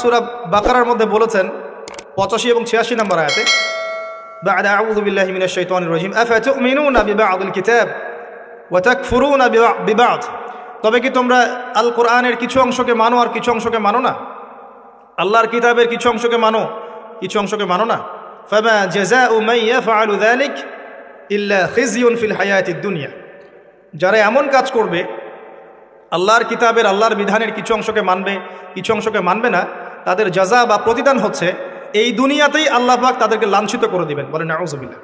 সূরা বাকারার মধ্যে বলেছেন 85 এবং 86 নম্বর আয়াতে, বা'দা আউযু বিল্লাহি মিনাশ শাইতানির রাজিম আফাতুমিনুনা বিবা'দিল কিতাব ওয়া তাকফুরুনা বিবা'দ। তবে কি তোমরা আল কোরআনের কিছু অংশকে মানো আর কিছু অংশকে মানো না? আল্লাহর কিতাবের কিছু অংশকে মানো, কিছু অংশকে মানো না। ফামা জাযাউ মান ইয়াফআলু যালিক ইল্লা খিজিয়ুন ফিল হায়াতিদ দুনিয়া। যারা এমন কাজ করবে, আল্লাহর কিতাবের আল্লাহর বিধানের কিছু অংশকে মানবে, কিছু অংশকে মানবে না, তাদের জাযা বা প্রতিদান হচ্ছে এই দুনিয়াতেই আল্লাহ পাক তাদেরকে লাঞ্ছিত করে দিবেন। বলেন নাউযুবিল্লাহ।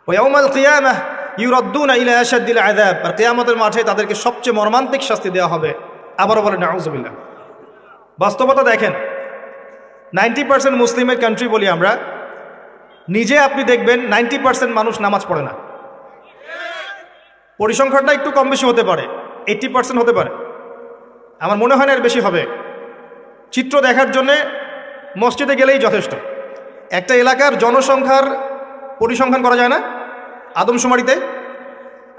ওয়া ইয়াউমাল কিয়ামাহ ইউরাদ্দুনা ইলা আশাদ্দিল আযাব। আর কিয়ামতের মাঠে তাদেরকে সবচেয়ে মর্মান্তিক শাস্তি দেওয়া হবে। আবারও বলেন নাউযুবিল্লাহ। বাস্তবতা দেখেন, 90% মুসলিমের কান্ট্রি বলি আমরা, নিজে আপনি দেখবেন 90% মানুষ নামাজ পড়ে না। পরিসংখ্যানটা একটু কম বেশি হতে পারে, 80% হতে পারে, আমার মনে হয় না এর বেশি হবে। চিত্র দেখার জন্যে মসজিদে গেলেই যথেষ্ট। একটা এলাকার জনসংখ্যার পরিসংখ্যান করা যায় না আদমশুমারিতে?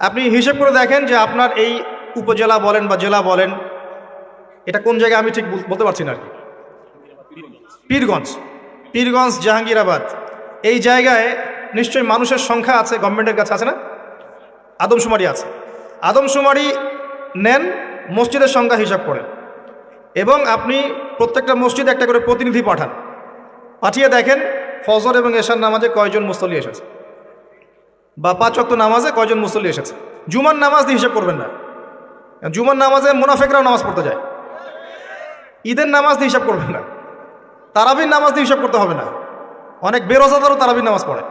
আপনি হিসেব করে দেখেন যে আপনার এই উপজেলা বলেন বা জেলা বলেন, এটা কোন জায়গায় আমি ঠিক বলতে পারছি না আর কি, পীরগঞ্জ, জাহাঙ্গীরাবাদ, এই জায়গায় নিশ্চয়ই মানুষের সংখ্যা আছে, গভর্নমেন্টের কাছে আছে না? আদমশুমারি আছে। আদমশুমারি নেন, মসজিদের সংখ্যা হিসাব করেন এবং আপনি প্রত্যেকটা মসজিদে একটা করে প্রতিনিধি পাঠান। পাঠিয়ে দেখেন ফজর এবং এশার নামাজে কয়জন মুসল্লি এসেছে, বা 5 ওয়াক্ত নামাজে কয়জন মুসল্লি এসেছে। জুমার নামাজ দিয়ে হিসাব করবেন না, জুমার নামাজে মুনাফিকরাও নামাজ পড়তে যায়। ঈদের নামাজ দিয়ে হিসাব করবেন না, তারাবির নামাজ দিয়ে হিসাব করতে হবে না। অনেক বেরোজাদারও তারাবির নামাজ পড়ে,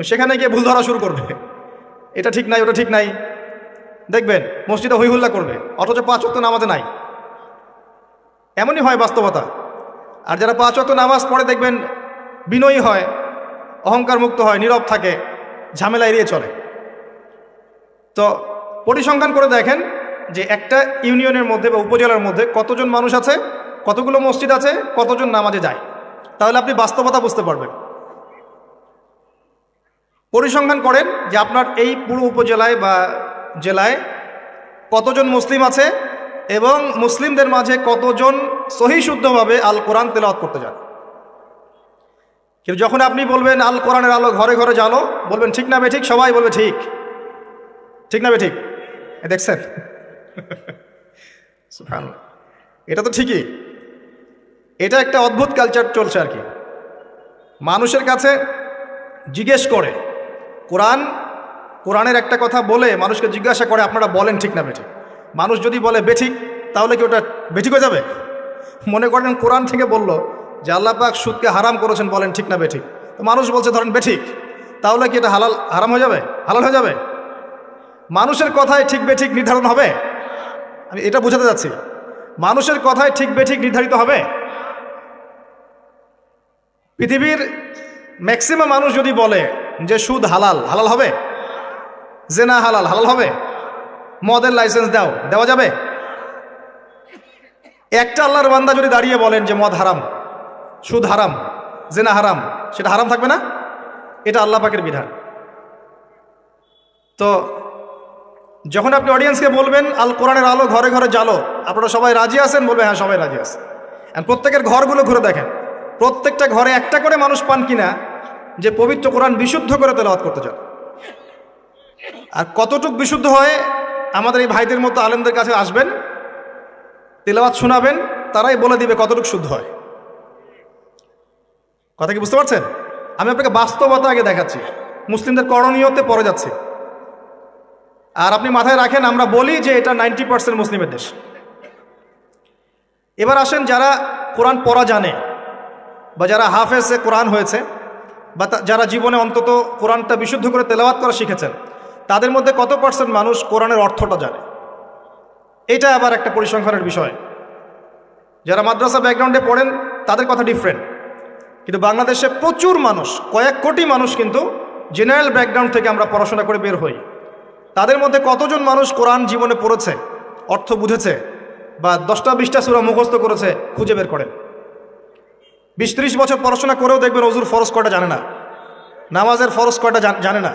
সেখানে গিয়ে ভুল ধরা শুরু করবে, এটা ঠিক নাই, ওটা ঠিক নাই, দেখবেন মসজিদে হইহুল্লা করবে, অথচ 5 ওয়াক্ত নামাজে নাই। এমনই হয় বাস্তবতা। আর যারা 5 ওয়াক্ত নামাজ পড়ে দেখবেন বিনয়ী হয়, অহংকার মুক্ত হয়, নীরব থাকে, ঝামেলা এড়িয়ে চলে। তো পরিসংখ্যান করে দেখেন যে একটা ইউনিয়নের মধ্যে বা উপজেলার মধ্যে কতজন মানুষ আছে, কতগুলো মসজিদ আছে, কতজন নামাজে যায়, তাহলে আপনি বাস্তবতা বুঝতে পারবেন। পরিসংখ্যান করেন যে আপনার এই পুরো উপজেলায় বা জেলায় কতজন মুসলিম আছে এবং মুসলিমদের মাঝে কতজন সহি শুদ্ধভাবে আল কোরআন তেলাওয়াত করতে যান। কিন্তু যখন আপনি বলবেন আল কোরআনের আলো ঘরে ঘরে জ্বালো, বলবেন ঠিক না বেঠিক, সবাই বলবে ঠিক, ঠিক না বেঠিক। দেখছেন, সুবহানাল্লাহ, এটা তো ঠিকই। এটা একটা অদ্ভুত কালচার চলছে আর কি। মানুষের কাছে জিজ্ঞেস করে, কোরআনের একটা কথা বলে মানুষকে জিজ্ঞাসা করে আপনারা বলেন ঠিক না বেঠিক। মানুষ যদি বলে বেঠিক, তাহলে কি ওটা বেঠিক হয়ে যাবে? মনে করেন কোরআন থেকে বলল যে আল্লাহ পাক সুদকে হারাম করেছেন, বলেন ঠিক না বেঠিক। তো মানুষ বলছে ধরেন বেঠিক, তাহলে কি এটা হারাম হয়ে যাবে, হালাল হয়ে যাবে? মানুষের কথায় ঠিক বেঠিক নির্ধারণ হবে? আমি এটা বোঝাতে যাচ্ছি, মানুষের কথায় ঠিক বেঠিক নির্ধারিত হবে? পৃথিবীর ম্যাক্সিমাম মানুষ যদি বলে যে সুদ হালাল, হালাল হবে? জেনা হালাল, হালাল হবে? মদের লাইসেন্স দেওয়া যাবে? একটা আল্লাহর বান্দা যদি দাঁড়িয়ে বলেন যে মদ হারাম, সুদ হারাম, জেনা হারাম, সেটা হারাম থাকবে না? এটা আল্লাহ পাকের বিধান। তো যখন আপনি অডিয়েন্সকে বলবেন আল কোরআনের আলো ঘরে ঘরে জ্বালো, আপনারা সবাই রাজি আছেন? বলবে হ্যাঁ, সবাই রাজি আছে। প্রত্যেকের ঘরগুলো ঘুরে দেখেন, প্রত্যেকটা ঘরে একটা করে মানুষ পান কিনা যে পবিত্র কোরআন বিশুদ্ধ করে তেলাওয়াত করতে চান। আর কতটুক বিশুদ্ধ হয়, আমাদের এই ভাইদের মতো আলেমদের কাছে আসবেন, তেলাওয়াত শোনাবেন, তারাই বলে দিবে কতটুক শুদ্ধ হয়। কথা কি বুঝতে পারছেন? আমি আপনাকে বাস্তবতা আগে দেখাচ্ছি, মুসলিমদের করণীয়তে পড়ে যাচ্ছে। আর আপনি মাথায় রাখেন, আমরা বলি যে এটা 90% মুসলিমের দেশ। এবার আসেন, যারা কোরআন পড়া জানে বা যারা হাফেজে কোরআন হয়েছে বা যারা জীবনে অন্তত কোরআনটা বিশুদ্ধ করে তেলাওয়াত করা শিখেছেন, তাদের মধ্যে কত % মানুষ কোরআনের অর্থটা জানে? এটা আবার একটা পরিসংখ্যানের বিষয়। যারা মাদ্রাসা ব্যাকগ্রাউন্ডে পড়েন তাদের কথা ডিফারেন্ট, কিন্তু বাংলাদেশে প্রচুর মানুষ, কয়েক কোটি মানুষ কিন্তু জেনারেল ব্যাকগ্রাউন্ড থেকে আমরা পড়াশোনা করে বের হই। তাদের মধ্যে কতজন মানুষ কোরআন জীবনে পড়েছে, অর্থ বুঝেছে, বা 10টা-20টা সূরা মুখস্থ করেছে? খুঁজে বের করেন। 20-30 বছর পড়াশোনা করেও দেখবেন ওযুর ফরজ কয়টা জানে না, নামাজের ফরজ কয়টা জানে না,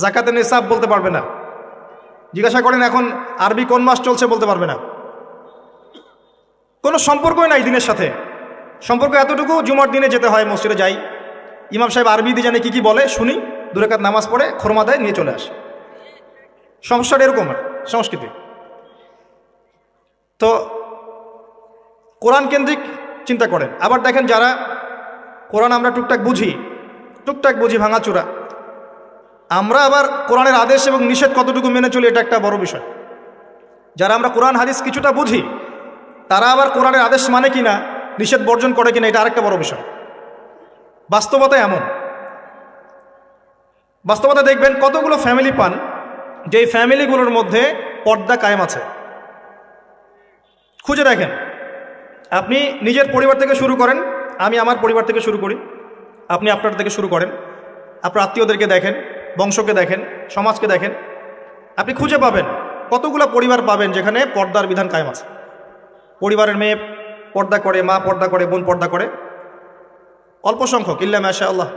যাকাতের নিসাব বলতে পারবে না। জিজ্ঞাসা করেন এখন আরবি কোন মাস চলছে, বলতে পারবে না। কোনো সম্পর্কই নাই দিনের সাথে। সম্পর্ক এতটুকু, জুমার দিনে যেতে হয়, মসজিদে যাই, ইমাম সাহেব আরবিতে জানে কি বলে শুনি, 2 রাকাত নামাজ পড়ে খোরমা দেয়, নিয়ে চলে আসে। সমস্যাটা এরকম সংস্কৃতি। তো কোরআন কেন্দ্রিক চিন্তা করেন। আবার দেখেন যারা কোরআন আমরা টুকটাক বুঝি ভাঙাচোরা, আমরা আবার কোরআনের আদেশ এবং নিষেধ কতটুকু মেনে চলি, এটা একটা বড় বিষয়। যারা আমরা কোরআন হাদিস কিছুটা বুঝি, তারা আবার কোরআনের আদেশ মানে কিনা, নিষেধ বর্জন করে কিনা, এটা আরেকটা বড় বিষয়। বাস্তবতা এমন, বাস্তবতা দেখবেন কতগুলো ফ্যামিলি পান যেই ফ্যামিলিগুলোর মধ্যে পর্দা কায়েম আছে। খুঁজে দেখেন, আপনি নিজের পরিবার থেকে শুরু করেন, আমি আমার পরিবার থেকে শুরু করি, আপনি আপনার থেকে শুরু করেন, আপনার আত্মীয়দেরকে দেখেন, বংশকে দেখেন, সমাজকে দেখেন, আপনি খুঁজে পাবেন কতগুলো পরিবার পাবেন যেখানে পর্দার বিধান কায়েম আছে। পরিবারের মেয়ে পর্দা করে, মা পর্দা করে, বোন পর্দা করে, অল্প সংখ্যক, ইল্লা মাশাআল্লাহ।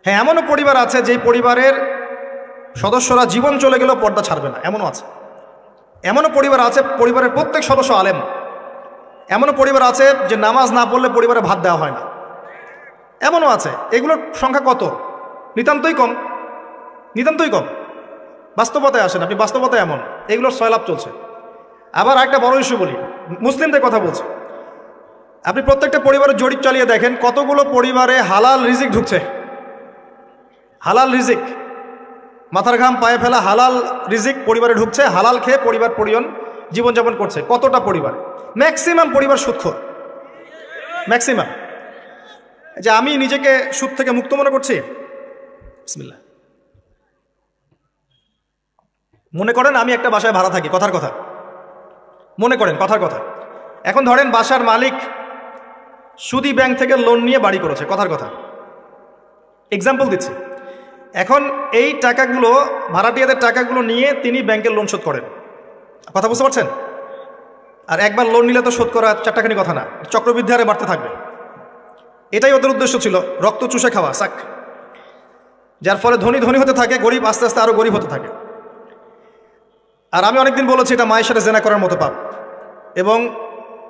হ্যাঁ, এমনও পরিবার আছে যেই পরিবারের সদস্যরা জীবন চলে গেলেও পর্দা ছাড়বে না, এমনও আছে। এমনও পরিবার আছে পরিবারের প্রত্যেক সদস্য আলেম। এমনও পরিবার আছে যে নামাজ না পড়লে পরিবারে ভাত দেওয়া হয় না, এমনও আছে। এগুলোর সংখ্যা কত? নিতান্তই কম, নিতান্তই কম। বাস্তবতায় আসেন আপনি, বাস্তবতায় এমন, এগুলোর সয়লাভ চলছে। আবার একটা বড় ইস্যু বলি, মুসলিমদের কথা বলছে। আপনি প্রত্যেকটা পরিবারের জরিপ চালিয়ে দেখেন কতগুলো পরিবারে হালাল রিজিক ঢুকছে। হালাল রিজিক, মাথার ঘাম পায়ে ফেলা হালাল রিজিক পরিবারে ঢুকছে, হালাল খেয়ে পরিবার পরিজন জীবনযাপন করছে। কতটা পরিবার? ম্যাক্সিমাম পরিবার সুদখোর, ম্যাক্সিমাম। যে আমি নিজেকে সুদ থেকে মুক্ত মনে করছি, বিসমিল্লাহ। মনে করেন আমি একটা বাসায় ভাড়া থাকি, কথার কথা, মনে করেন কথার কথা। এখন ধরেন বাসার মালিক সুদি ব্যাংক থেকে লোন নিয়ে বাড়ি করেছে, কথার কথা, এক্সাম্পল দিচ্ছি। এখন এই টাকাগুলো, ভাড়াটিয়াদের টাকাগুলো নিয়ে তিনি ব্যাংকের লোন শোধ করেন, কথা বুঝতে পারছেন? আর একবার লোন নিলে তো শোধ করা চারটাখানি কথা না, চক্রবৃদ্ধি হারে বাড়তে থাকবে। এটাই ওদের উদ্দেশ্য ছিল, রক্ত চুষে খাওয়া, সাক। যার ফলে ধনী ধনী হতে থাকে, গরিব আস্তে আস্তে আরো গরিব হতে থাকে। আর আমি অনেকদিন বলেছি এটা মায়ের সাথে জেনা করার মতো পাপ, এবং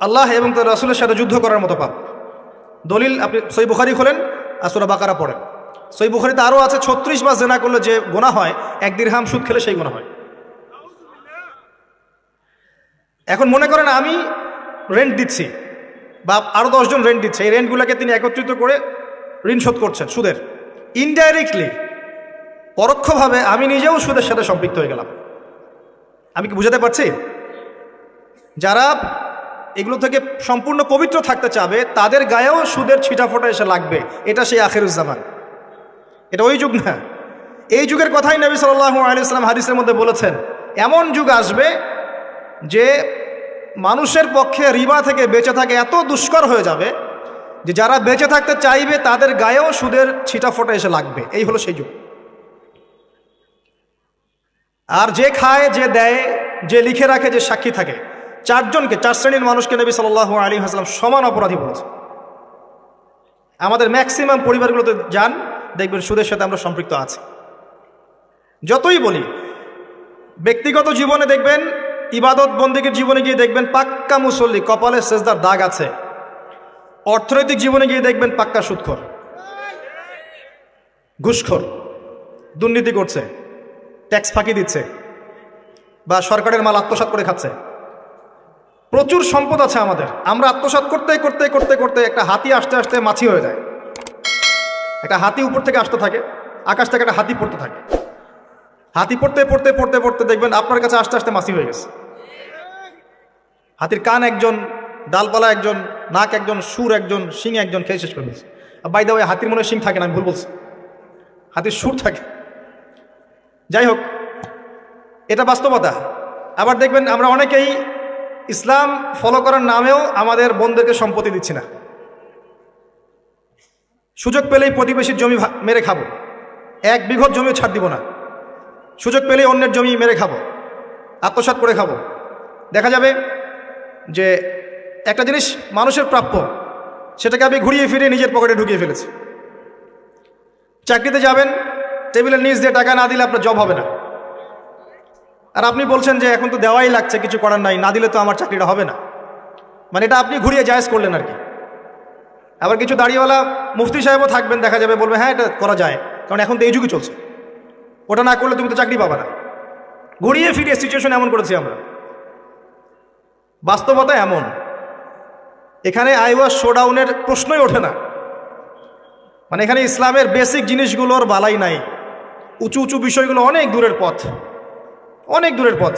আল্লাহ এবং তার রাসূলের সাথে যুদ্ধ করার মতো পাপ। দলিল আপনি সহিহ বুখারী খোলেন আর সূরা বাকারা পড়েন। সহিহ বুখারীতে আরও আছে 36 বার জেনা করলে যে গুনাহ হয়, 1 দিরহাম সুদ খেলে সেই গুনাহ হয়। এখন মনে করেন আমি রেন্ট দিচ্ছি, বা আরও 10 জন রেন্ট দিচ্ছে, এই রেন্টগুলোকে তিনি একত্রিত করে ঋণ শোধ করছেন সুদের। ইনডাইরেক্টলি, পরোক্ষভাবে আমি নিজেও সুদের সাথে সম্পৃক্ত হয়ে গেলাম। আমি কি বুঝাতে পারছি? যারা এগুলো থেকে সম্পূর্ণ পবিত্র থাকতে চাবে, তাদের গায়েও সুদের ছিটাফোঁটা এসে লাগবে। এটা সেই আখিরুজ্জামান, এটা ওই যুগ না। এই যুগের কথাই নবী সাল্লাল্লাহু আলাইহি ওয়াসাল্লাম হাদিসের মধ্যে বলেছেন, এমন যুগ আসবে যে মানুষের পক্ষে রিবা থেকে বেঁচে থাকে এত দুষ্কর হয়ে যাবে যে যারা বেঁচে থাকতে চাইবে তাদের গায়েও সুদের ছিটাফোঁটা এসে লাগবে। এই হলো সেই যুগ। আর যে খায়, যে দেয়, যে লিখে রাখে, যে সাক্ষী থাকে, 4 জনকে, 4 শ্রেণীর মানুষকে নবী সাল্লাল্লাহু আলাইহি ওয়াসাল্লাম সমান অপরাধী বলেছে। আমাদের ম্যাক্সিমাম পরিবারগুলোতে যান, দেখবেন সুদের সাথে আমরা সম্পৃক্ত আছি। যতই বলি, ব্যক্তিগত জীবনে দেখবেন, ইবাদত বন্দেগীর জীবনে গিয়ে দেখবেন পাক্কা মুসল্লি, কপালে সেজদার দাগ আছে। অর্থনৈতিক জীবনে গিয়ে দেখবেন পাক্কা সুদখোর, ঘুষখোর, দুর্নীতি করছে, ট্যাক্স ফাঁকি দিচ্ছে, বা সরকারের মাল আত্মসাৎ করে খাচ্ছে। প্রচুর সম্পদ আছে আমাদের, আমরা আত্মসাৎ করতে করতে করতে করতে একটা হাতি আসতে আসতে মাছি হয়ে যায়। একটা হাতি উপর থেকে আসতে থাকে, আকাশ থেকে একটা হাতি পড়তে থাকে। হাতি পড়তে পড়তে পড়তে পড়তে দেখবেন আপনার কাছে আস্তে আস্তে মাছি হয়ে গেছে। হাতির কান একজন, ডালপালা একজন, নাক একজন, সুর একজন, শিং একজন, খেয়ে শেষ করে দিচ্ছে। বাই দা ওয়ে, হাতির মনে শিং থাকে না, আমি ভুল বলছি, হাতির সুর থাকে। যাই হোক, এটা বাস্তবতা। আবার দেখবেন আমরা অনেকেই ইসলাম ফলো করার নামেও আমাদের বোনদেরকে সম্পত্তি দিচ্ছি না। সুযোগ পেলেই প্রতিবেশীর জমি মেরে খাবো, 1 বিঘত জমিও ছাড় দিব না। সুযোগ পেলেই অন্যের জমি মেরে খাবো, আত্মসাৎ করে খাবো। দেখা যাবে যে একটা জিনিস মানুষের প্রাপ্য, সেটাকে আমি ঘুরিয়ে ফিরিয়ে নিজের পকেটে ঢুকিয়ে ফেলেছি। চাকরিতে যাবেন, টেবিলের নিচ দিয়ে টাকা না দিলে আপনার জব হবে না। আর আপনি বলছেন যে এখন তো দেওয়াই লাগছে, কিছু করার নাই, না দিলে তো আমার চাকরিটা হবে না। মানে এটা আপনি ঘুরিয়ে জায়েজ করলেন আর কি। আবার কিছু দাড়িওয়ালা মুফতি সাহেবও থাকবেন, দেখা যাবে বলবে হ্যাঁ এটা করা যায়, কারণ এখন তো এই যুগে চলছে, ওটা না করলে তুমি তো চাকরি পাবা না। ঘুরিয়ে ফিরিয়ে সিচুয়েশন এমন করেছি আমরা। বাস্তবতা এমন, এখানে আইওয়াস শোডাউনের প্রশ্নই ওঠে না। মানে এখানে ইসলামের বেসিক জিনিসগুলোর বালাই নাই, উঁচু উঁচু বিষয়গুলো অনেক দূরের পথ, অনেক দূরের পথ।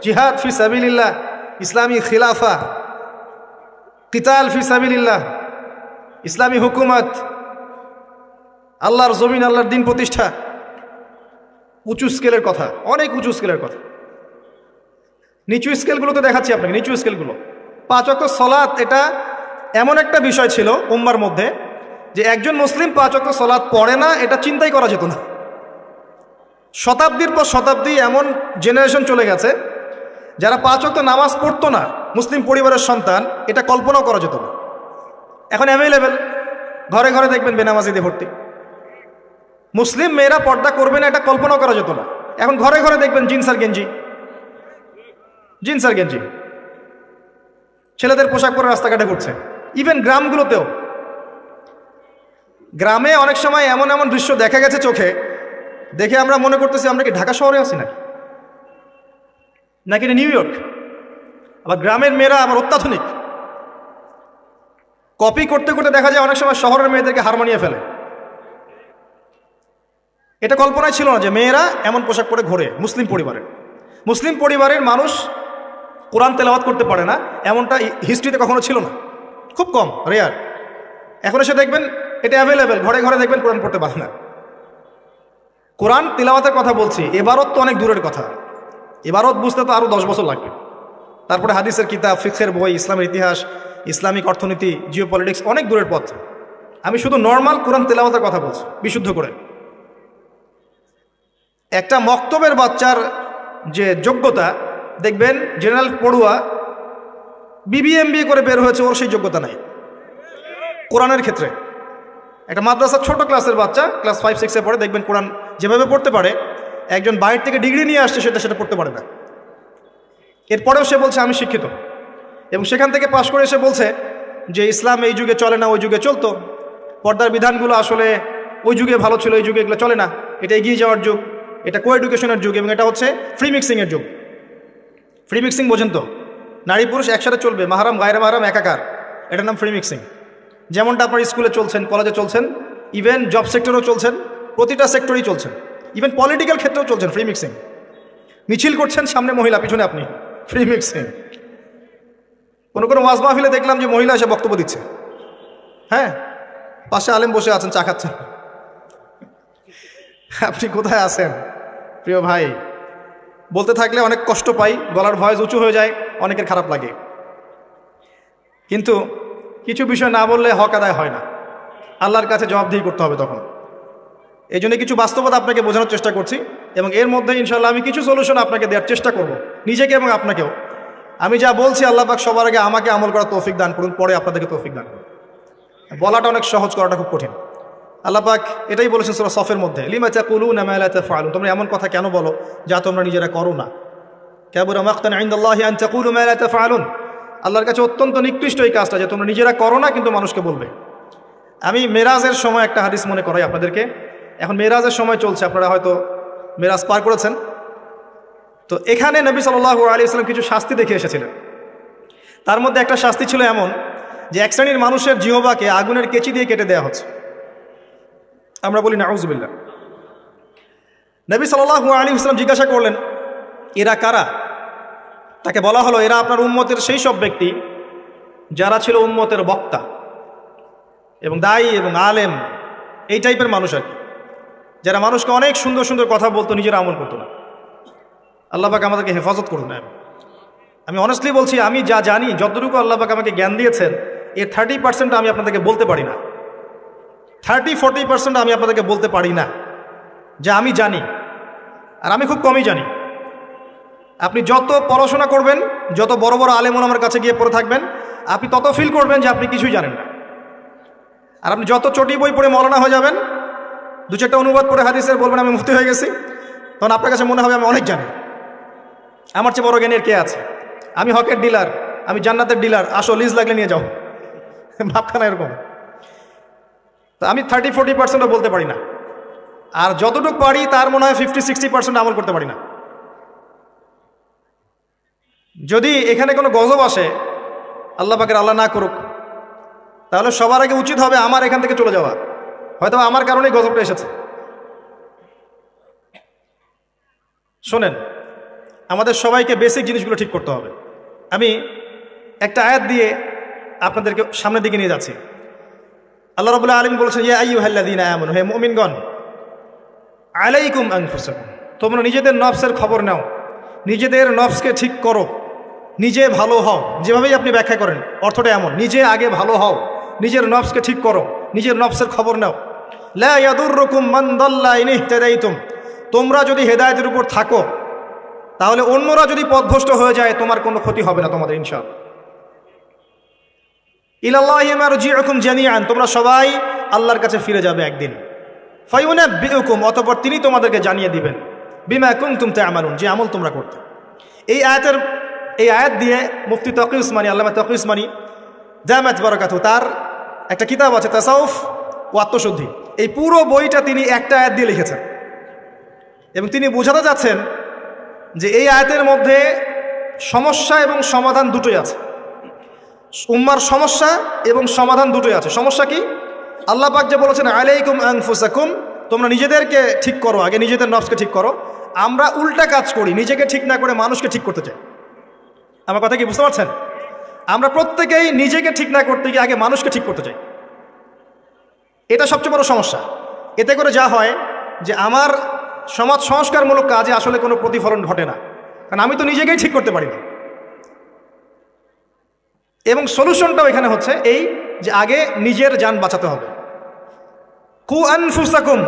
জিহাদ ফি সাবিলিল্লাহ, ইসলামী খিলাফা, কিতাল ফি সাবিলিল্লাহ, ইসলামী হুকুমত, আল্লাহর জমিন, আল্লাহর দিন প্রতিষ্ঠা, উঁচু স্কেলের কথা, অনেক উঁচু স্কেলের কথা। নিচু স্কেলগুলোতে দেখাচ্ছি আপনাকে, নিচু স্কেলগুলো। 5 ওয়াক্ত সালাত এটা এমন একটা বিষয় ছিল উম্মার মধ্যে যে একজন মুসলিম 5 ওয়াক্ত সালাত পড়ে না এটা চিন্তাই করা যেত না। শতাব্দীর পর শতাব্দী এমন জেনারেশন চলে গেছে যারা 5 ওয়াক্ত নামাজ পড়তো না, মুসলিম পরিবারের সন্তান, এটা কল্পনাও করা যেত না। এখন অ্যাভেলেবেল, ঘরে ঘরে দেখবেন বেনামাজিদের ভর্তি। মুসলিম মেয়েরা পর্দা করবে না এটা কল্পনাও করা যেত না। এখন ঘরে ঘরে দেখবেন জিন্স আর গেঞ্জি, জিন্স আর গেঞ্জি, ছেলেদের পোশাক পরে রাস্তাঘাটে ঘুরছে। ইভেন গ্রামগুলোতেও, গ্রামে অনেক সময় এমন এমন দৃশ্য দেখা গেছে চোখে, দেখে আমরা মনে করতেছি আমরা কি ঢাকা শহরে আছি নাকি নিউ ইয়র্ক। আবার গ্রামের মেয়েরা আবার অত্যাধুনিক, কপি করতে করতে দেখা যায় অনেক সময় শহরের মেয়েদেরকে হার মানিয়ে ফেলে। এটা কল্পনায় ছিল না যে মেয়েরা এমন পোশাক পরে ঘোরে মুসলিম পরিবারের। মুসলিম পরিবারের মানুষ কোরআন তেলাওয়াত করতে পারে না, এমনটা হিস্ট্রিতে কখনো ছিল না, খুব কম, রেয়ার। এখন এসে দেখবেন এটা অ্যাভেলেবেল, ঘরে ঘরে দেখবেন কোরআন পড়তে পারে না। কোরআন তিলাওয়াতের কথা বলছি, এবারত তো অনেক দূরের কথা, এবারত বুঝতে তো আরও 10 বছর লাগবে। তারপরে হাদিসের কিতাব, ফিকহের বই, ইসলামের ইতিহাস, ইসলামিক অর্থনীতি, জিও পলিটিক্স, অনেক দূরের পথ। আমি শুধু নর্মাল কোরআন তেলাওয়াতের কথা বলছি, বিশুদ্ধ করে। একটা মক্তবের বাচ্চার যে যোগ্যতা, দেখবেন জেনারেল পড়ুয়া BBA করে বের হয়েছে, ওর সেই যোগ্যতা নাই কোরআনের ক্ষেত্রে। একটা মাদ্রাসার ছোট ক্লাসের বাচ্চা, ক্লাস 5-6-এ পড়ে, দেখবেন কোরআন যেভাবে পড়তে পারে, একজন বাইরে থেকে ডিগ্রি নিয়ে আসছে সেটা পড়তে পারে না। এরপরেও সে বলছে আমি শিক্ষিত, এবং সেখান থেকে পাশ করে এসে বলছে যে ইসলাম এই যুগে চলে না, ওই যুগে চলতো, পর্দার বিধানগুলো আসলে ওই যুগে ভালো ছিল, এই যুগে এগুলো চলে না, এটা এগিয়ে যাওয়ার যুগ, এটা কো এডুকেশনের যুগ, এবং এটা হচ্ছে ফ্রি মিক্সিংয়ের যুগ। ফ্রি মিক্সিং বোঝেন তো, নারী পুরুষ একসাথে চলবে, মাহারাম গায়রে মাহারাম একাকার, এটার নাম ফ্রি মিক্সিং। যেমনটা আপনার স্কুলে চলছেন, কলেজে চলছেন, ইভেন জব সেক্টরেও চলছেন, প্রতিটা সেক্টরেই চলছেন, ইভেন পলিটিক্যাল ক্ষেত্রেও চলছেন ফ্রি মিক্সিং। মিছিল করছেন, সামনে মহিলা, পিছনে আপনি, ফ্রি মিক্সিং। কোনো ওয়াজ মাহফিলে দেখলাম যে মহিলা এসে বক্তব্য দিচ্ছে, হ্যাঁ, পাশে আলেম বসে আছেন, চা খাচ্ছেন। আপনি কোথায় আছেন প্রিয় ভাই? বলতে থাকলে অনেক কষ্ট পাই, গলার ভয়েস উঁচু হয়ে যায়, অনেকের খারাপ লাগে। কিন্তু কিছু বিষয় না বললে হক আদায় হয় না, আল্লাহর কাছে জবাবদিহি করতে হবে তখন। এই জন্য কিছু বাস্তবতা আপনাকে বোঝানোর চেষ্টা করছি, এবং এর মধ্যে ইনশাল্লাহ আমি কিছু সলিউশন আপনাকে দেওয়ার চেষ্টা করব, নিজেকে এবং আপনাকেও। আমি যা বলছি আল্লাহ পাক সবার আগে আমাকে আমল করার তৌফিক দান করুন, পরে আপনাদেরকে তৌফিক দান করুন। বলাটা অনেক সহজ, করাটা খুব কঠিন। আল্লাহ পাক এটাই বলেছেন সূরা সফের মধ্যে, লিমা তাকুলুনা মা লা তাফআলুন, তোমরা এমন কথা কেন বলো যা তোমরা নিজেরা করো না। কাবুরা মাকতান ইনদাল্লাহি আন তাকুলু মা লা তাফআলুন, আল্লাহর কাছে অত্যন্ত নিকৃষ্ট এই কাজটা যে তোমরা নিজেরা করো না কিন্তু মানুষকে বলবে। আমি মেরাজের সময় একটা হাদিস মনে করাই আপনাদেরকে। এখন মেরাজের সময় চলছে, আপনারা হয়তো মেরাজ পার করেছেন। তো এখানে নবী সাল্লাল্লাহু আলাইহি ওয়াসাল্লাম কিছু শাস্তি দেখে এসেছিলেন। তার মধ্যে একটা শাস্তি ছিল এমন যে এক শ্রেণীর মানুষের জিহ্বাকে আগুনের কেচি দিয়ে কেটে দেওয়া হচ্ছে। আমরা বলি নাউযুবিল্লাহ। নবী সাল্লাল্লাহু আলাইহি ওয়াসাল্লাম জিজ্ঞাসা করলেন এরা কারা? তাকে বলা হলো এরা আপনার উম্মতের সেই সব ব্যক্তি যারা ছিল উম্মতের বক্তা এবং দায়ী এবং আলেম, এই টাইপের মানুষ আর কি, যারা মানুষকে অনেক সুন্দর সুন্দর কথা বলতো, নিজেরা আমল করতো না। আল্লাহ পাক আমাদেরকে হেফাজত করুন। আমি অনেস্টলি বলছি, আমি যা জানি, যতটুকু আল্লাহ পাক আমাকে জ্ঞান দিয়েছেন, এর 30% আমি আপনাদেরকে বলতে পারি না। 30-40% আমি আপনাদেরকে বলতে পারি না যা আমি জানি, আর আমি খুব কমই জানি। আপনি যত পড়াশোনা করবেন, যত বড় বড় আলেম ওলামার কাছে গিয়ে পড়ে থাকবেন, আপনি তত ফিল করবেন যে আপনি কিছুই জানেন না। আর আপনি যত চটি বই পড়ে মৌলানা হয়ে যাবেন, 2-4টা অনুবাদ পড়ে হাদিসের বলবেন আমি মুফতি হয়ে গেছি, তখন আপনার কাছে মনে হবে আমি অনেক জানি, আমার চেয়ে বড় জ্ঞানের কে আছে, আমি হকের ডিলার, আমি জান্নাতের ডিলার, আসো লিজ লাগলে নিয়ে যাও। ভাবখানা এরকম। তো আমি 30-40%ও বলতে পারি না, আর যতটুকু পারি তার মনে হয় 50-60% আমল করতে পারি না। যদি এখানে কোনো গজব আসে, আল্লাহ পাকের আল্লাহ না করুক, তাহলে সবার আগে উচিত হবে আমার এখান থেকে চলে যাওয়া। হয়তো আমার কারণেই গজবটা এসেছে। শোনেন, আমাদের সবাইকে বেসিক জিনিসগুলো ঠিক করতে হবে। আমি একটা আয়াত দিয়ে আপনাদেরকে সামনের দিকে নিয়ে যাচ্ছি। আল্লাহ রাব্বুল আলামিন বলেছেন, ইয়া আইয়ুহাল্লাযীনা আমানু, হে মুমিনগণ, আলাইকুম আনফুসাকুম, তোমরা নিজেদের নফসের খবর নাও, নিজেদের নফসকে ঠিক করো, নিজে ভালো হও। যেভাবেই আপনি ব্যাখ্যা করেন অর্থটা এমন, নিজে আগে ভালো হও, নিজের নফসকে ঠিক করো, নিজের নফসের খবর নাও। লা ইয়াদুররুকুম মান দাল্লা ইন ইহতাদাইতুম, তোমরা যদি হেদায়েতের উপর থাকো তাহলে অন্যরা যদি পথভ্রষ্ট হয়ে যায় তোমার কোনো ক্ষতি হবে না তোমাদের, ইনশাআল্লাহ। ইলাল্লাহি মারজিউকুম জামিআন, তোমরা সবাই আল্লাহর কাছে ফিরে যাবে একদিন। ফায়ুনাব্বিউকুম, অতঃপর তিনি তোমাদেরকে জানিয়ে দিবেন, বিমা কুনতুম তা'মালুন, যে আমল তোমরা করতে। এই আয়াত দিয়ে মুফতি তকি উসমানী, আল্লামা তকি উসমানী দামাত বারাকাতুহু, তার একটা কিতাব আছে তাসাউফ ও আত্মশুদ্ধি, এই পুরো বইটা তিনি একটা আয়াত দিয়ে লিখেছেন। এবং তিনি বোঝাতে যাচ্ছেন যে এই আয়াতের মধ্যে সমস্যা এবং সমাধান দুটোই আছে। উম্মার সমস্যা এবং সমাধান দুটোই আছে। সমস্যা কি? আল্লাহ পাক যে বলেছেন আলাইকুম আনফুসাকুম, তোমরা নিজেদেরকে ঠিক করো, আগে নিজেদের নফসকে ঠিক করো। আমরা উল্টা কাজ করি, নিজেকে ঠিক না করে মানুষকে ঠিক করতে চাই। আমার কথা কি বুঝতে পারছেন? আমরা প্রত্যেকেই নিজেকে ঠিক না করতে গিয়ে আগে মানুষকে ঠিক করতে চাই। এটা সবচেয়ে বড় সমস্যা। এতে করে যা হয় যে আমার সমাজ সংস্কারমূলক কাজে আসলে কোনো প্রতিফলন ঘটে না, কারণ আমি তো নিজেকেই ঠিক করতে পারি না। এবং সলিউশনটাও এখানে হচ্ছে এই যে আগে নিজের জান বাঁচাতে হবে। কু আনফুসাকুম,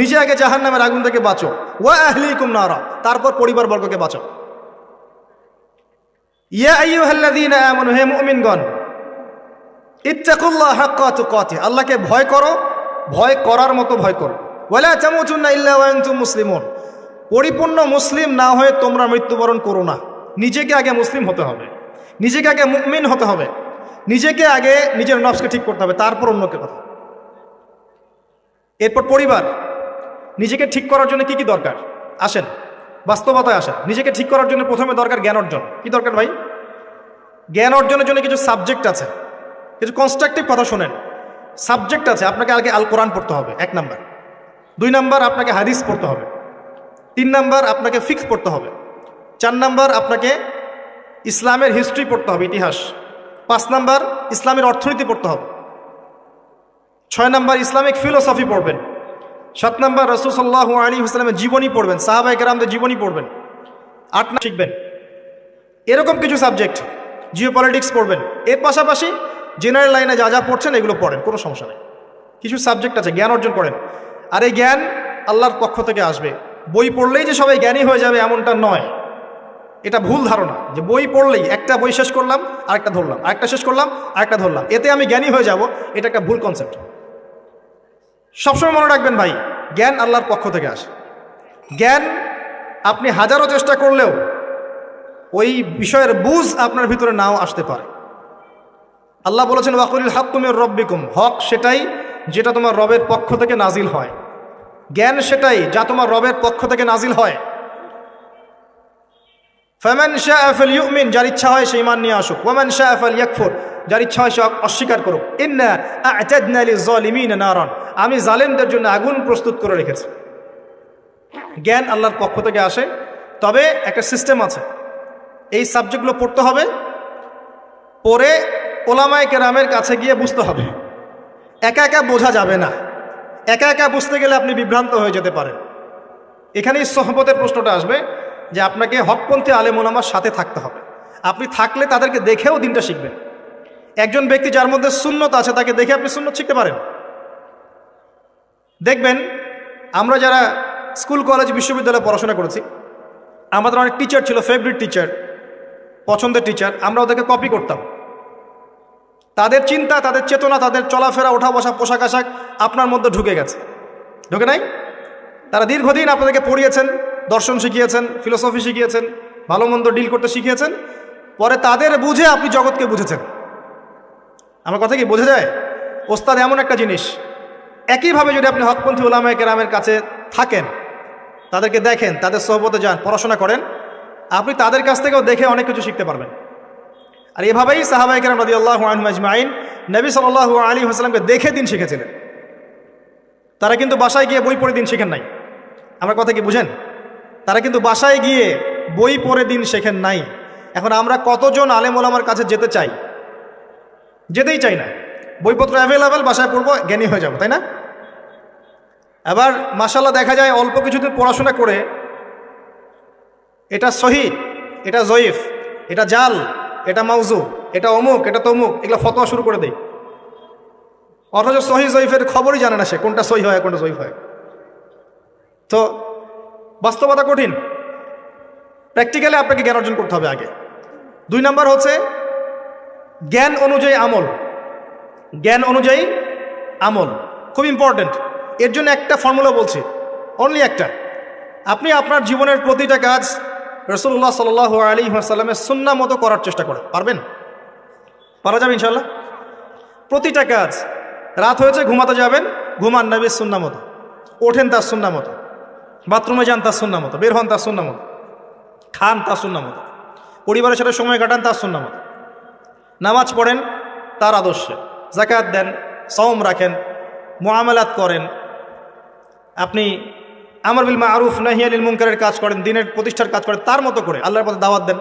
নিজে আগে জাহান্নামের আগুন থেকে বাঁচো, ওয়া আহলিকুম নারা, তারপর পরিবারবর্গকে বাঁচো। ইয়া আইয়ুহাল্লাযীনা আমানু, হে মুমিনগণ, ইত্তাকুল্লাহ হাক্কা তুকাতিহ, আল্লাহকে ভয় করো, ভয় করার মতো ভয় করো। ওয়ালা তামুতুন্না ইল্লা ওয়া আনতুম মুসলিমুন, পরিপূর্ণ মুসলিম না হয়ে তোমরা মৃত্যুবরণ করো না। নিজেকে আগে মুসলিম হতে হবে, নিজেকে আগে মুমিন হতে হবে, নিজেকে আগে নিজের নফসকে ঠিক করতে হবে, তারপর অন্যকে কথা। এরপর পরিবার। নিজেকে ঠিক করার জন্য কি কি দরকার? আসেন বাস্তবতায় আসেন। নিজেকে ঠিক করার জন্য প্রথমে দরকার জ্ঞান অর্জন। কি দরকার ভাই? জ্ঞান অর্জনের জন্য কিছু সাবজেক্ট আছে, কিছু কনস্ট্রাকটিভ কথা শোনেন। সাবজেক্ট আছে, আপনাকে আগে আল কোরআন পড়তে হবে 1 নাম্বার, 2 নাম্বার আপনাকে হাদিস পড়তে হবে, 3 নাম্বার আপনাকে ফিকহ পড়তে হবে, 4 নাম্বার আপনাকে ইসলামের হিস্ট্রি পড়তে হবে, ইতিহাস, 5 নাম্বার ইসলামের অর্থনীতি পড়তে হবে, 6 নাম্বার ইসলামিক ফিলোসফি পড়বেন, 7 নাম্বার রাসূল সাল্লাল্লাহু আলাইহি ওয়াসাল্লামের জীবনী পড়বেন, সাহাবায়ে কেরামদের জীবনী পড়বেন, 8 নাম্বার শিখবেন। এরকম কিছু সাবজেক্ট। জিওপলিটিক্স পড়বেন। এর পাশাপাশি জেনারেল লাইনে যা যা পড়ছেন এগুলো পড়েন, কোনো সমস্যা নেই। কিছু সাবজেক্ট আছে, জ্ঞান অর্জন করেন। আর এই জ্ঞান আল্লাহর পক্ষ থেকে আসবে। বই পড়লেই যে সবাই জ্ঞানী হয়ে যাবে এমনটা নয়, এটা ভুল ধারণা যে বই পড়লেই, একটা বই শেষ করলাম আরেকটা ধরলাম, আরেকটা শেষ করলাম আরেকটা ধরলাম, এতে আমি জ্ঞানী হয়ে যাব, এটা একটা ভুল কনসেপ্ট। সবসময় মনে রাখবেন ভাই, জ্ঞান আল্লাহর পক্ষ থেকে আসে। জ্ঞান আপনি হাজারো চেষ্টা করলেও ওই বিষয়ের বুঝ আপনার ভিতরে নাও আসতে পারে। আল্লাহ বলেছেন ওয়াকুলিল হাক্কু মির রাব্বিকুম, হক সেটাই যেটা তোমার রবের পক্ষ থেকে নাজিল হয়। জ্ঞান সেটাই যা তোমার রবের পক্ষ থেকে নাজিল হয়। ফামান শাআ ফালইউমিন, যার ইচ্ছা হয় সে ঈমান নিয়ে আসুক। ওয়ামান শাআ ফালইয়াকফুর, যার ইচ্ছা হয় সে অস্বীকার করুক। ইন্না আ'তাদনা লিয-যালিমিনা নারান, আমি জালেমদের জন্য আগুন প্রস্তুত করে রেখেছি। জ্ঞান আল্লাহর পক্ষ থেকে আসে, তবে একটা সিস্টেম আছে। এই সাবজেক্টগুলো পড়তে হবে, পরে ওলামায়ে কেরামের কাছে গিয়ে বুঝতে হবে। একা একা বোঝা যাবে না। একা একা বুঝতে গেলে আপনি বিভ্রান্ত হয়ে যেতে পারেন। এখানেই সোহবতের প্রশ্নটা আসবে যে আপনাকে হকপন্থী আলেম ওলামার সাথে থাকতে হবে। আপনি থাকলে তাদেরকে দেখেও দিনটা শিখবেন। একজন ব্যক্তি যার মধ্যে সুন্নত আছে তাকে দেখে আপনি সুন্নত শিখতে পারেন। দেখবেন আমরা যারা স্কুল কলেজ বিশ্ববিদ্যালয়ে পড়াশোনা করেছি, আমাদের অনেক টিচার ছিল, ফেভারিট টিচার, পছন্দের টিচার। আমরা ওদেরকে কপি করতাম। তাদের চিন্তা, তাদের চেতনা, তাদের চলাফেরা, ওঠা বসা, পোশাক আশাক আপনার মধ্যে ঢুকে গেছে, ঢুকে নাই? তারা দীর্ঘদিন আপনাদেরকে পড়িয়েছেন, দর্শন শিখিয়েছেন, ফিলোসফি শিখিয়েছেন, ভালো মন্দ ডিল করতে শিখিয়েছেন। পরে তাদের বুঝে আপনি জগৎকে বুঝেছেন। আমার কথা কি বোঝা যায়? ওস্তাদ এমন একটা জিনিস, একইভাবে যদি আপনি হকপন্থী উলামায়ে কেরামের কাছে থাকেন, তাদেরকে দেখেন, তাদের সোহবতে যান, পড়াশোনা করেন, আপনি তাদের কাছ থেকেও দেখে অনেক কিছু শিখতে পারবেন। আর এভাবেই সাহাবায়ে কেরাম রাদিয়াল্লাহু আনহুম আজমাইন নবী সাল্লাল্লাহু আলাইহি ওয়াসাল্লামকে দেখে দিন শিখেছিলেন। তারা কিন্তু বাসায় গিয়ে বই পড়ে দিন শেখেন নাই। আমার কথা কি বুঝেন? তারা কিন্তু বাসায় গিয়ে বই পড়ে দিন শেখেন নাই। এখন আমরা কতজন আলেম ওলামার কাছে যেতে চাই? যেতেই চাই না। বইপত্র অ্যাভেলেবেল, বাসায় পড়বো, জ্ঞানী হয়ে যাব, তাই না? আবার মাশাআল্লাহ দেখা যায় অল্প কিছুদিন পড়াশোনা করে এটা সহি, এটা জয়ীফ, এটা জাল, এটা মাউজু, এটা অমুক, এটা তমুক, এগুলো ফতোয়া শুরু করে দেয়। অথচ সহি জয়ীফের খবরই জানে না সে, কোনটা সহি হয় কোনটা জয়ীফ হয়। তো বাস্তবতা কঠিন। প্র্যাকটিক্যালি আপনাকে জ্ঞান অর্জন করতে হবে আগে। 2 নম্বর হচ্ছে জ্ঞান অনুযায়ী আমল। জ্ঞান অনুযায়ী আমল খুব ইম্পর্টেন্ট। এর জন্য একটা ফর্মুলা বলছি, অনলি একটা। আপনি আপনার জীবনের প্রতিটা কাজ রাসূলুল্লাহ সাল্লাল্লাহু আলাইহি ওয়াসাল্লামের সুন্নাহ মতো করার চেষ্টা করেন। পারবেন? পারা যাবে ইনশাআল্লাহ। প্রতিটা কাজ, রাত হয়েছে ঘুমাতে যাবেন, ঘুমান নবীর সুন্নাহ মতো, ওঠেন তার সুন্নাহ মতো, বাথরুমে যান তার সুন্নাহ মতো, বের হন তার সুন্নাহ মতো, খান তার সুন্নাহ মতো, পরিবারের সাথে সময় কাটান তার সুন্নাহ মতো, নামাজ পড়েন তার আদর্শে, যাকাত দেন, সওম রাখেন, মুআমালাত করেন, আপনি আমর বিল মারুফ নাহি আনিল মুনকারের কাজ করেন, দ্বীনের প্রতিষ্ঠার কাজ করেন, তার মতো করে আল্লাহর পথে দাওয়াত দেন।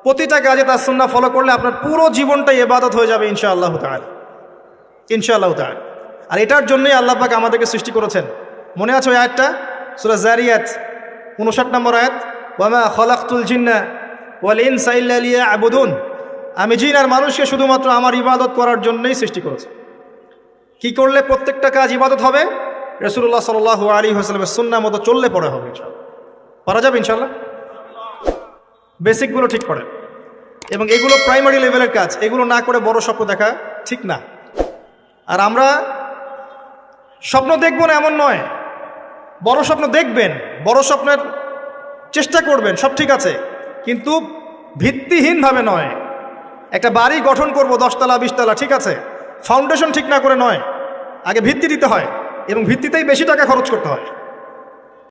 প্রতিটা কাজে তার সুন্নাহ ফলো করলে আপনার পুরো জীবনটাই ইবাদত হয়ে যাবে ইনশাআল্লাহ তাআলা, ইনশাআল্লাহ তাআলা। আর এটার জন্যই আল্লাহ পাক আমাদেরকে সৃষ্টি করেছেন। মনে আছে ওই আয়াতটা, সূরা যারিয়াত 59 নম্বর আয়াত, ওয়ামা খালাকতুল জিন্না ওয়াল ইনসা ইল্লা লিয়াবুদুন। আমি জিন আর মানুষকে শুধুমাত্র আমার ইবাদত করার জন্যই সৃষ্টি করেছি। কি করলে প্রত্যেকটা কাজ ইবাদত হবে? রাসূলুল্লাহ সাল্লাল্লাহু আলাইহি ওয়াসাল্লামের সুন্নাহ মতো চললে পড়া হবে ইনশাআল্লাহ। পারা যাবে ইনশাআল্লাহ। বেসিকগুলো ঠিক করে, এবং এগুলো প্রাইমারি লেভেলের কাজ। এগুলো না করে বড় স্বপ্ন দেখা ঠিক না। আর আমরা স্বপ্ন দেখব না এমন নয়, বড় স্বপ্ন দেখবেন, বড় স্বপ্নের চেষ্টা করবেন, সব ঠিক আছে, কিন্তু ভিত্তিহীনভাবে নয়। একটা বাড়ি গঠন করব 10 তলা 20 তলা, ঠিক আছে, ফাউন্ডেশন ঠিক না করে নয়, আগে ভিত্তি দিতে হয়, এবং ভিত্তিতেই বেশি টাকা খরচ করতে হয়।